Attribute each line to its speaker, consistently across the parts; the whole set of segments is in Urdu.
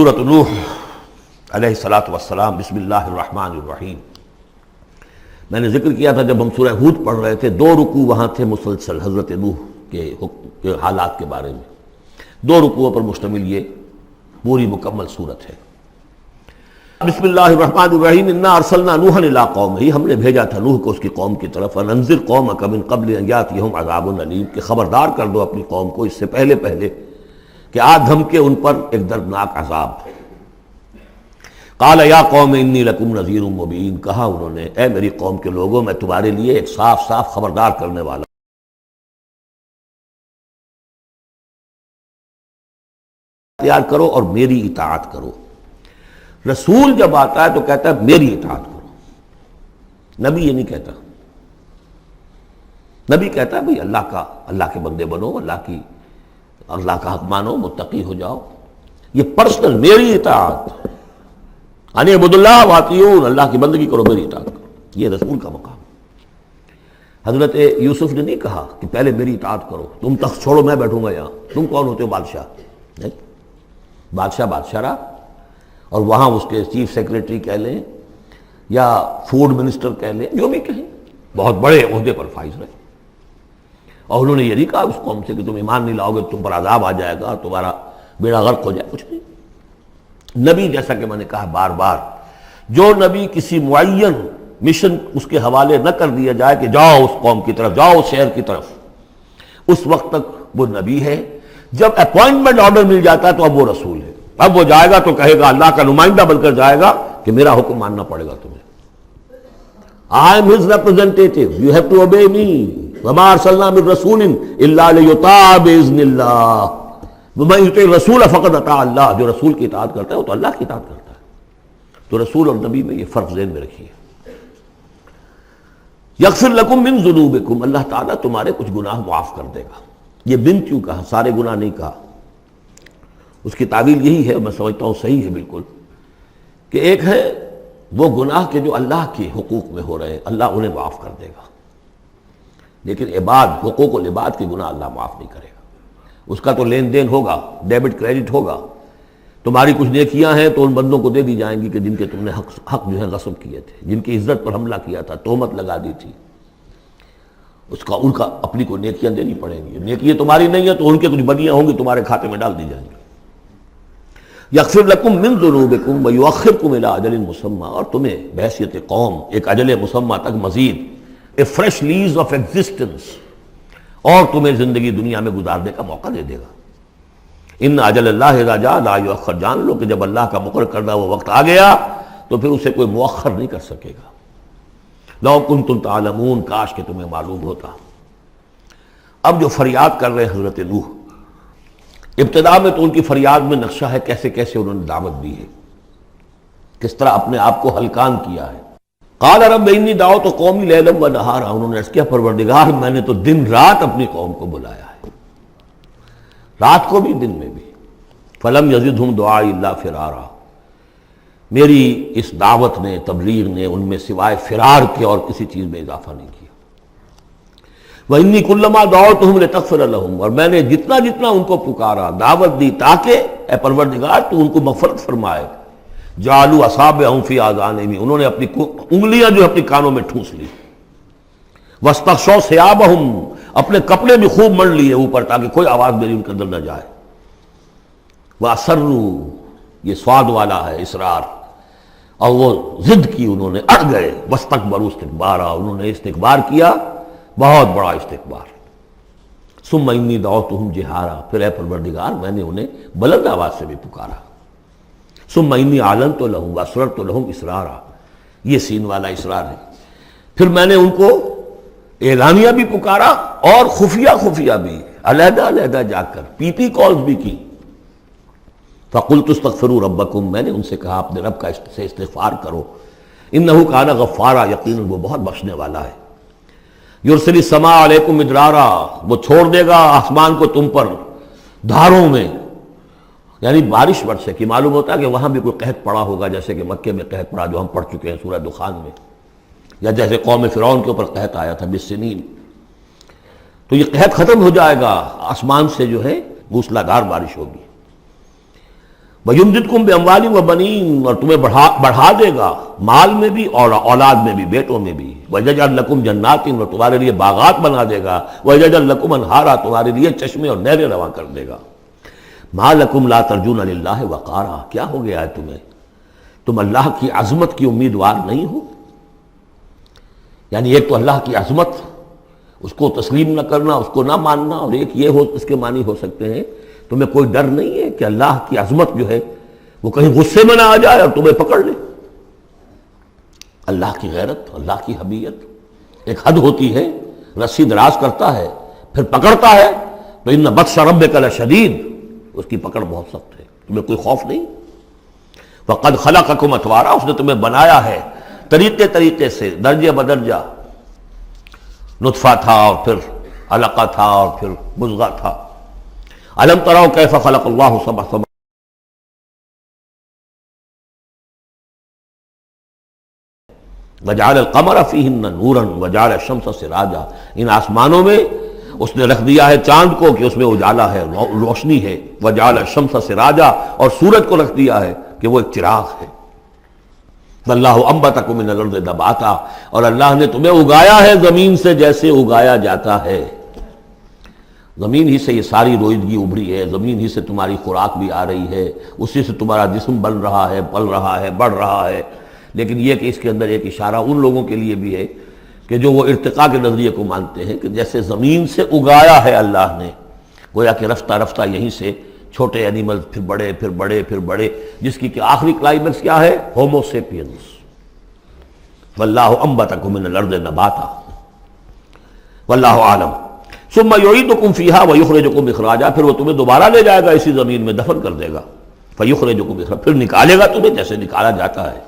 Speaker 1: سورۃ نوح علیہ الصلاۃ والسلام۔ بسم اللہ الرحمن الرحیم۔ میں نے ذکر کیا تھا جب ہم سورہ ہود پڑھ رہے تھے، 2 رکوع وہاں تھے مسلسل حضرت نوح کے حالات کے بارے میں۔ 2 رکوعوں پر مشتمل یہ پوری مکمل سورت ہے۔ بسم اللہ الرحمن الرحیم۔ انا ارسلنا نوحا الی قومہ، ہم نے بھیجا تھا نوح کو اس کی قوم کی طرف۔ انذر قومک من قبل ان یاتیہم عذاب علیم، کہ خبردار کر دو اپنی قوم کو اس سے پہلے کہ آ دھمکے ان پر ایک دردناک عذاب۔ قال یا قوم انی لکم نذیر مبین، کہا انہوں نے اے میری قوم کے لوگوں میں تمہارے لیے ایک صاف صاف خبردار کرنے والا تیار کرو اور میری اطاعت کرو۔ رسول جب آتا ہے تو کہتا ہے میری اطاعت کرو، نبی یہ نہیں کہتا۔ نبی کہتا ہے بھئی اللہ کے بندے بنو، اللہ کا حق مانو، متقی ہو جاؤ۔ یہ پرسنل میری اطاعت، یعنی عبد اللہ واطیعون، اللہ کی بندگی کرو، میری اطاعت کرو، یہ رسول کا مقام۔ حضرت یوسف نے نہیں کہا کہ پہلے میری اطاعت کرو، تم تخت چھوڑو میں بیٹھوں گا یہاں، تم کون ہوتے ہو بادشاہ؟ نہیں، بادشاہ رہا، اور وہاں اس کے چیف سیکریٹری کہہ لیں یا فوڈ منسٹر کہہ لیں، جو بھی کہیں، بہت بڑے عہدے پر فائز رہے۔ اور انہوں نے یہ نہیں کہا اس قوم سے کہ تم ایمان نہیں لاؤ گے تم پر عذاب آ جائے گا، تمہارا بیڑا غرق ہو جائے، کچھ نہیں۔ نبی جیسا کہ میں نے کہا بار بار، جو نبی کسی معین مشن اس کے حوالے نہ کر دیا جائے کہ جاؤ اس قوم کی طرف، جاؤ اس شہر کی طرف، اس وقت تک وہ نبی ہے۔ جب اپوائنٹمنٹ آرڈر مل جاتا ہے تو اب وہ رسول ہے۔ اب وہ جائے گا تو کہے گا، اللہ کا نمائندہ بن کر جائے گا کہ میرا حکم ماننا پڑے گا تمہیں۔ I am his representative, you have to obey me. وَمَا أَرْسَلْنَا مِن رَسُولٍ إِلَّا لِيُطَاعَ بِإِذْنِ اللَّهِ وَمَن يُطِعِ الرَّسُولَ فَقَدْ أَطَاعَ اللَّهَ، جو رسول کی اطاعت کرتا ہے وہ تو اللہ کی اطاعت کرتا ہے۔ تو رسول اور نبی میں یہ فرق ذہن میں رکھیے۔ یغفر لکم من ذنوبکم، اللہ تعالیٰ تمہارے کچھ گناہ معاف کر دے گا۔ یہ بن کیوں کہا، سارے گناہ نہیں کہا۔ اس کی تعویل یہی ہے، میں سمجھتا ہوں صحیح ہے بالکل، کہ ایک ہے وہ گناہ کے جو اللہ کے حقوق میں ہو رہے ہیں، اللہ انہیں معاف کر دے گا، لیکن حقوق العباد کے گناہ اللہ معاف نہیں کرے گا۔ اس کا تو لین دین ہوگا، ڈیبٹ کریڈٹ ہوگا۔ تمہاری کچھ نیکیاں ہیں تو ان بندوں کو دے دی جائیں گی کہ جن کے تم نے حق جو ہے غصب کیے تھے، جن کی عزت پر حملہ کیا تھا، تہمت لگا دی تھی، ان کا اپنی کو نیکیاں دینی پڑیں گی۔ نیکیاں تمہاری نہیں ہیں تو ان کے کچھ بدیاں ہوں گی، تمہارے کھاتے میں ڈال دی جائیں گی۔ یغفر لکم من ذنوبکم ویؤخرکم الی اجل مسمی، اور تمہیں بحیثیت قوم ایک اجل مسمی تک مزید a fresh lease of existence, اور تمہیں زندگی دنیا میں گزارنے کا موقع دے دے گا۔ ان اجل اللہ اذا جاء لا یؤخر، جان لو کہ جب اللہ کا مقرر کردہ وہ وقت آ گیا تو پھر اسے کوئی مؤخر نہیں کر سکے گا۔ لو کنتم تعلمون، کاش کہ تمہیں معلوم ہوتا۔ اب جو فریاد کر رہے حضرت نوح، ابتدا میں تو ان کی فریاد میں نقشہ ہے کیسے کیسے انہوں نے دعوت دی ہے، کس طرح اپنے آپ کو ہلکان کیا ہے۔ قال رب انی دعوت قومی لیلا و نہارا، انہوں نے عرض کیا پروردگار میں نے تو دن رات اپنی قوم کو بلایا ہے، رات کو بھی دن میں بھی۔ فلم یزدہم دعائی الا فرارا، میری اس دعوت نے، تبلیغ نے ان میں سوائے فرار کے اور کسی چیز میں اضافہ نہیں کیا۔ وَإِنِّي كُلَّمَا دَعَوْتُهُمْ لِتَغْفِرَ لَهُمْ، اور میں نے جتنا ان کو پکارا، دعوت دی تاکہ اے پروردگار تو ان کو مغفرت فرمائے۔ جعلوا اصابعهم فی آذانہم، انہوں نے اپنی انگلیاں جو اپنی کانوں میں ٹھونس لی۔ واستغشوا ثیابہم، اپنے کپڑے بھی خوب مڑ لیے اوپر تاکہ کوئی آواز میری ان کے اندر نہ جائے۔ وَأَصَرُّوا، یہ سواد والا ہے اصرار، اور وہ ضد کی، انہوں نے اڑ گئے۔ وَاسْتَكْبَرُوا اسْتِكْبَارًا، انہوں نے استکبار کیا، بہت بڑا استکبار۔ ثم انی دعوتہم جہارا، پھر اے پروردگار میں نے انہیں بلند آواز سے بھی پکارا۔ ثم انی اعلنت لہم واسررت لہم اسرارا، یہ سین والا اسرار ہے۔ پھر میں نے ان کو اعلانیہ بھی پکارا اور خفیہ بھی، علیحدہ جا کر پی پی کالز بھی کی۔ فقلت استغفروا ربکم، میں نے ان سے کہا اپنے رب کا سے استغفار کرو۔ انہ کان غفارا، یقیناً وہ بہت بخشنے والا ہے۔ یرسل السماء علیکم مدرارا، وہ چھوڑ دے گا آسمان کو تم پر دھاروں میں، یعنی بارش برسے کی۔ معلوم ہوتا ہے کہ وہاں بھی کوئی قحط پڑا ہوگا، جیسے کہ مکے میں قحط پڑا جو ہم پڑھ چکے ہیں سورہ دخان میں، یا جیسے قوم فرعون کے اوپر قحط آیا تھا بالسنین۔ تو یہ قحط ختم ہو جائے گا، آسمان سے جو ہے موسلادھار بارش ہوگی۔ وَيُمْدِدْكُمْ بِأَمْوَالٍ وَبَنِينَ، اور تمہیں بڑھا دے گا مال میں بھی اور اولاد میں بھی، بیٹوں میں بھی. وَيَجْعَلْ لَكُمْ جَنَّاتٍ، اور تمہارے لیے باغات بنا دے گا. وَيَجْعَلْ لَكُمْ أَنْهَارًا، تمہارے لیے چشمے اور نہریں رواں کر دے گا. مَا لَكُمْ لَا تَرْجُونَ لِلَّهِ وَقَارًا، کیا ہو گیا ہے تمہیں، تم اللہ کی عظمت کی امیدوار نہیں ہو؟ یعنی ایک تو اللہ کی عظمت، اس کو تسلیم نہ کرنا، اس کو نہ ماننا، اور ایک یہ ہو، اس کے معنی ہو سکتے ہیں تمہیں کوئی ڈر نہیں ہے کہ اللہ کی عظمت جو ہے وہ کہیں غصے میں نہ آ جائے اور تمہیں پکڑ لے. اللہ کی غیرت، اللہ کی حمیت ایک حد ہوتی ہے، رسی دراز کرتا ہے پھر پکڑتا ہے تو ان بطش ربک لشدید، اس کی پکڑ بہت سخت ہے. تمہیں کوئی خوف نہیں. وقد خلقکم اطوارا، اس نے تمہیں بنایا ہے طریقے سے، درجے بدرجہ. نطفہ تھا اور پھر علقہ تھا اور پھر مضغہ تھا. الم تروا کیف خلق اللہ سبع سماوات، وجعل القمر فیہن نورا وجعل الشمس سراجا، ان آسمانوں میں اس نے رکھ دیا ہے چاند کو کہ اس میں اجالا ہے، روشنی ہے. وجعل الشمس سراجا، اور سورج کو رکھ دیا ہے کہ وہ ایک چراغ ہے. واللہ انبتکم من الارض نباتا، اور اللہ نے تمہیں اگایا ہے زمین سے جیسے اگایا جاتا ہے. زمین ہی سے یہ ساری روئیدگی ابھری ہے، زمین ہی سے تمہاری خوراک بھی آ رہی ہے، اسی سے تمہارا جسم بن رہا ہے، پل رہا ہے، بڑھ رہا ہے. لیکن یہ کہ اس کے اندر ایک اشارہ ان لوگوں کے لیے بھی ہے کہ جو وہ ارتقاء کے نظریے کو مانتے ہیں کہ جیسے زمین سے اگایا ہے اللہ نے، گویا کہ رفتہ رفتہ یہیں سے چھوٹے اینیمل پھر بڑے پھر بڑے پھر بڑے، جس کی کہ آخری کلائمیکس کیا ہے، ہومو سیپینس. واللہ انبتکم من الارض نباتا واللہ عالم. ثم یعیدکم فیہا ویخرجکم اخراجا، پھر وہ تمہیں دوبارہ لے جائے گا اسی زمین میں، دفن کر دے گا. فیخرجکم اخراجا، پھر نکالے گا تمہیں جیسے نکالا جاتا ہے.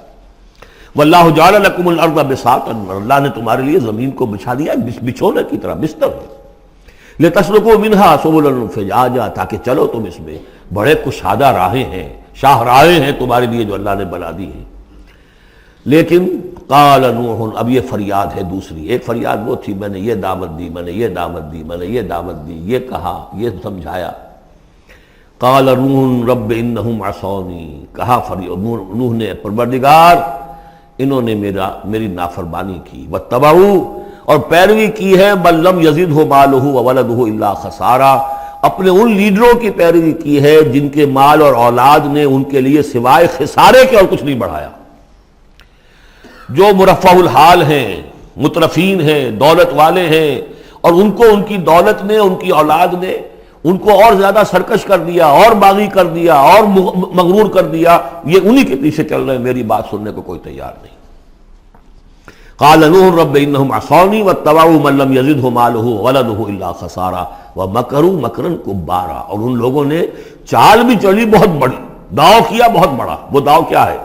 Speaker 1: واللہ جعل لکم الارض بساطا، اللہ نے تمہارے لیے زمین کو بچھا دیا بچھونے کی طرح، بستر. لتسلکوا منہا سبلا فجاجا، تاکہ چلو تم اس میں، بڑے کشادہ راہیں ہیں، شاہ راہیں ہیں تمہارے لیے جو اللہ نے بنا دی ہیں. لیکن قال نوح، اب یہ فریاد ہے دوسری. ایک فریاد وہ تھی میں نے یہ دعوت دی، میں نے یہ دعوت دی، میں نے یہ دعوت دی، یہ کہا، یہ سمجھایا. قال نوح رب انہم عصونی، کہا نوح نے پروردگار انہوں نے میری نافرمانی کی. واتبعوا، اور پیروی کی ہے، بل لم یزدہ مالہ وولدہ الا خسارا، اپنے ان لیڈروں کی پیروی کی ہے جن کے مال اور اولاد نے ان کے لیے سوائے خسارے کے اور کچھ نہیں بڑھایا. جو مرفہ الحال ہیں، مترفین ہیں، دولت والے ہیں، اور ان کو ان کی دولت نے، ان کی اولاد نے ان کو اور زیادہ سرکش کر دیا، اور باغی کر دیا، اور مغرور کر دیا، یہ انہی کے پیچھے چل رہے ہیں، میری بات سننے کو کوئی تیار نہیں. قال نوح رب انہم عصونی واتبعوا من لم یزدہ مالہ وولدہ الا خسارا ومکروا مکرا کبارا، اور ان لوگوں نے چال بھی چلی بہت بڑی، داؤ کیا بہت بڑا. وہ داؤ کیا ہے؟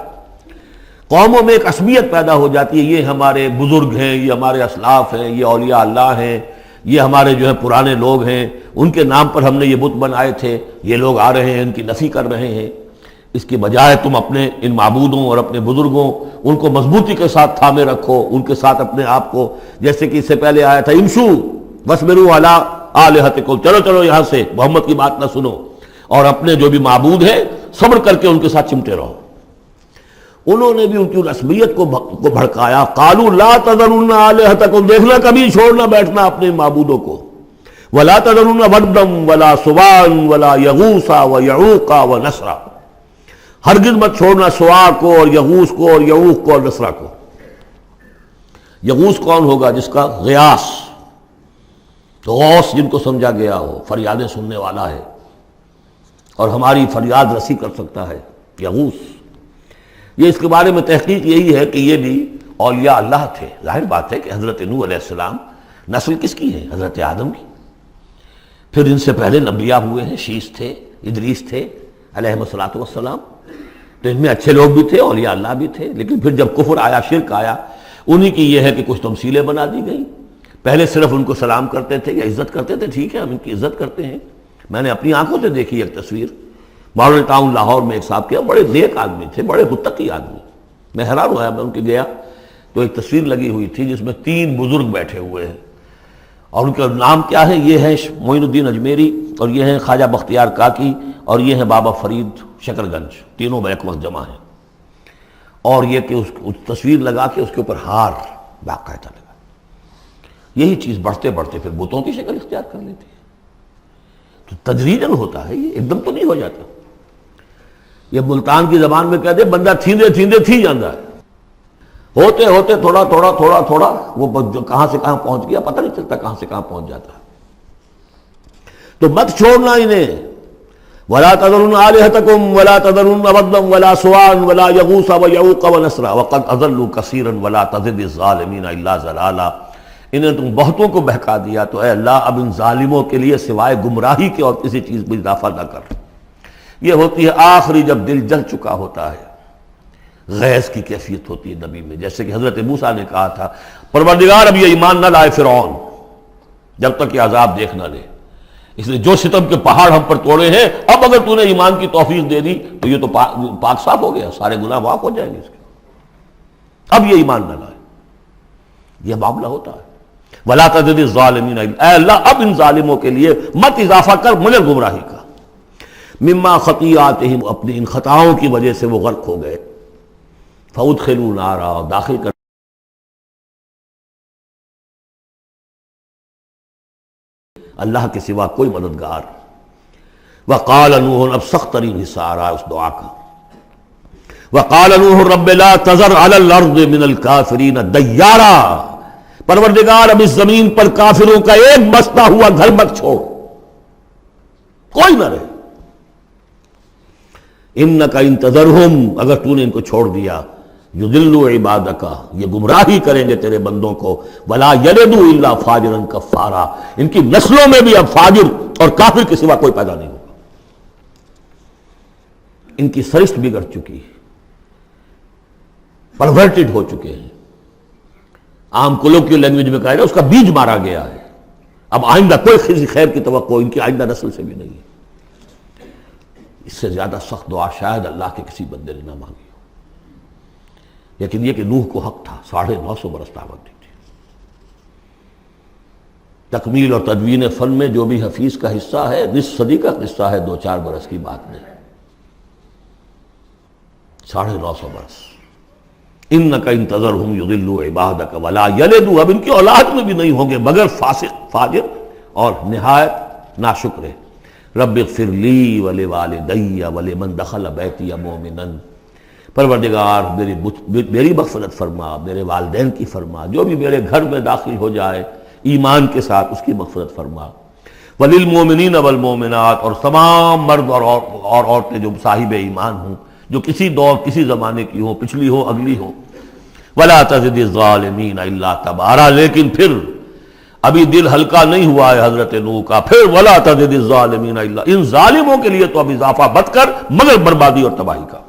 Speaker 1: قوموں میں ایک عصبیت پیدا ہو جاتی ہے، یہ ہمارے بزرگ ہیں، یہ ہمارے اسلاف ہیں، یہ اولیاء اللہ ہیں، یہ ہمارے جو ہے پرانے لوگ ہیں، ان کے نام پر ہم نے یہ بت بنائے تھے، یہ لوگ آ رہے ہیں ان کی نفی کر رہے ہیں. اس کی بجائے تم اپنے ان معبودوں اور اپنے بزرگوں ان کو مضبوطی کے ساتھ تھامے رکھو، ان کے ساتھ اپنے آپ کو، جیسے کہ اس سے پہلے آیا تھا امشو واصبروا علی آلہتکم، چلو چلو یہاں سے، محمد کی بات نہ سنو، اور اپنے جو بھی معبود ہیں صبر کر کے ان کے ساتھ چمٹے رہو. انہوں نے بھی ان کی رسمیت کو بھڑکایا. قالوا لا تذرن آلہتکم، دیکھنا کبھی چھوڑنا بیٹھنا اپنے معبودوں کو. ولا تذرن ودا ولا سواعا ولا یغوث ویعوق ونسرا، ہرگز مت چھوڑنا سواع کو اور یغوث کو اور یعوق کو اور نسرا کو. یغوث کون ہوگا؟ جس کا غیاث، غوث جن کو سمجھا گیا ہو، فریادیں سننے والا ہے اور ہماری فریاد رسی کر سکتا ہے، یغوث. یہ اس کے بارے میں تحقیق یہی ہے کہ یہ بھی اولیاء اللہ تھے. ظاہر بات ہے کہ حضرت نوح علیہ السلام نسل کس کی ہے؟ حضرت آدم کی. پھر ان سے پہلے انبیاء ہوئے ہیں، شیث تھے، ادریس تھے علیہم الصلاۃ والسلام. تو ان میں اچھے لوگ بھی تھے، اولیاء اللہ بھی تھے. لیکن پھر جب کفر آیا، شرک آیا، انہی کی یہ ہے کہ کچھ تمثیلیں بنا دی گئیں. پہلے صرف ان کو سلام کرتے تھے یا عزت کرتے تھے، ٹھیک ہے ہم ان کی عزت کرتے ہیں. میں نے اپنی آنکھوں سے دیکھی ایک تصویر، ماڈل ٹاؤن لاہور میں ایک صاحب کیا، بڑے نیک آدمی تھے، بڑے متقی آدمی. میں حیران ہوا، میں ان کے گیا تو ایک تصویر لگی ہوئی تھی جس میں 3 بزرگ بیٹھے ہوئے ہیں، اور ان کا نام کیا ہے؟ یہ ہے معین الدین اجمیری، اور یہ ہیں خواجہ بختیار کاکی، اور یہ ہیں بابا فرید شکر گنج، تینوں بیک وقت جمع ہیں، اور یہ کہ اس تصویر لگا کے اس کے اوپر ہار باقاعدہ لگا، یہی چیز بڑھتے بڑھتے پھر بتوں کی شکل اختیار کر لیتی ہے۔ تو تدریجاً ہوتا ہے، یہ ایک دم تو نہیں ہو جاتا۔ یہ ملتان کی زبان میں کہتے ہیں بندہ تھیندے تھیندے تھی جاندہ ہے، ہوتے ہوتے تھوڑا تھوڑا تھوڑا تھوڑا وہ کہاں سے کہاں پہنچ گیا پتہ نہیں چلتا، کہاں سے کہاں پہنچ جاتا ہے۔ تو مت چھوڑنا انہیں، وَلَا تَذَرُنَّ آلِهَتَكُمْ وَلَا تَذَرُنَّ وَدًّا وَلَا سُوَاعًا وَلَا يَغُوثَ وَيَعُوقَ وَنَسْرًا وَقَدْ أَضَلُّوا كَثِيرًا وَلَا تَزِدِ الظَّالِمِينَ إِلَّا ضَلَالًا۔ انہیں تم بہتوں کو بہکا دیا، تو اے اللہ اب ان ظالموں کے لیے سوائے گمراہی کے اور کسی چیز میں اضافہ نہ کر۔ یہ ہوتی ہے آخری جب دل جل چکا ہوتا ہے، غیظ کی کیفیت ہوتی ہے نبی میں، جیسے کہ حضرت موسیٰ نے کہا تھا پروردگار اب یہ ایمان نہ لائے فرعون جب تک کہ عذاب دیکھ نہ لے، اس لیے جو ستم کے پہاڑ ہم پر توڑے ہیں اب اگر تو نے ایمان کی توفیق دے دی تو یہ تو پاک صاف ہو گیا، سارے گناہ معاف ہو جائیں گے اس کے، اب یہ ایمان نہ لائے۔ یہ معاملہ ہوتا ہے، وَلَا تَزِدِ الظَّالِمِينَ، اے اللہ اب ان ظالموں کے لیے مت اضافہ کر مجھے گمراہی کا۔ مما خطیئاتہم، اپنی ان خطاؤں کی وجہ سے وہ غرق ہو گئے، فَأُدْخِلُوا نَارًا، داخل کر اللہ کے سوا کوئی مددگار۔ وقال نوح، اب سخت ترین حصہ آ رہا ہے اس دعا کا، وقال نوح رب لا تذر علی الارض من الکافرین دیارا، پروردگار اب اس زمین پر کافروں کا ایک بستا ہوا گھر مت چھوڑ، کوئی نہ رہے۔ انک ان تذرہم، اگر تو نے ان کو چھوڑ دیا، یضلوا عبادک، یہ گمراہی کریں گے تیرے بندوں کو، ولا یلدوا الا فاجرا کفارا، ان کی نسلوں میں بھی اب فاجر اور کافر کے سوا کوئی پیدا نہیں ہوگا۔ ان کی سرشت بگڑ چکی، پرورٹڈ ہو چکے ہیں، عام کولوکیل لینگویج میں کہا جائے اس کا بیج مارا گیا ہے، اب آئندہ کوئی خیر کی توقع ان کی آئندہ نسل سے بھی نہیں ہے۔ اس سے زیادہ سخت دعا شاید اللہ کے کسی بندے نے نہ مانگی ہو، لیکن یہ کہ نوح کو حق تھا، 950 برس دعوت دی تھی۔ تکمیل اور تدوین فن میں جو بھی حفیظ کا حصہ ہے، نصف صدی کا قصہ ہے، 2-4 برس کی بات نہیں، 950 برس۔ انک ان تذرہم یضلوا عبادک ولا یلدوا، اب ان کی اولاد میں بھی نہیں ہوں گے مگر فاسق، فاجر اور نہایت ناشکر۔ رب اغفر لی ولوالدی ولمن دخل بیتی مؤمنا، پروردگار میری مغفرت فرما، میرے والدین کی فرما، جو بھی میرے گھر میں داخل ہو جائے ایمان کے ساتھ اس کی مغفرت فرما، وللمؤمنین والمؤمنات، اور تمام مرد اور عورتیں جو صاحب ایمان ہوں، جو کسی دور کسی زمانے کی ہوں، پچھلی ہوں اگلی ہوں، ولا تزد الظالمین الا تبارا، لیکن پھر ابھی دل ہلکا نہیں ہوا ہے حضرت نوح کا، پھر ولا تزد الظالمین الا، ان ظالموں کے لیے تو اب اضافہ مت کر مگر بربادی اور تباہی کا۔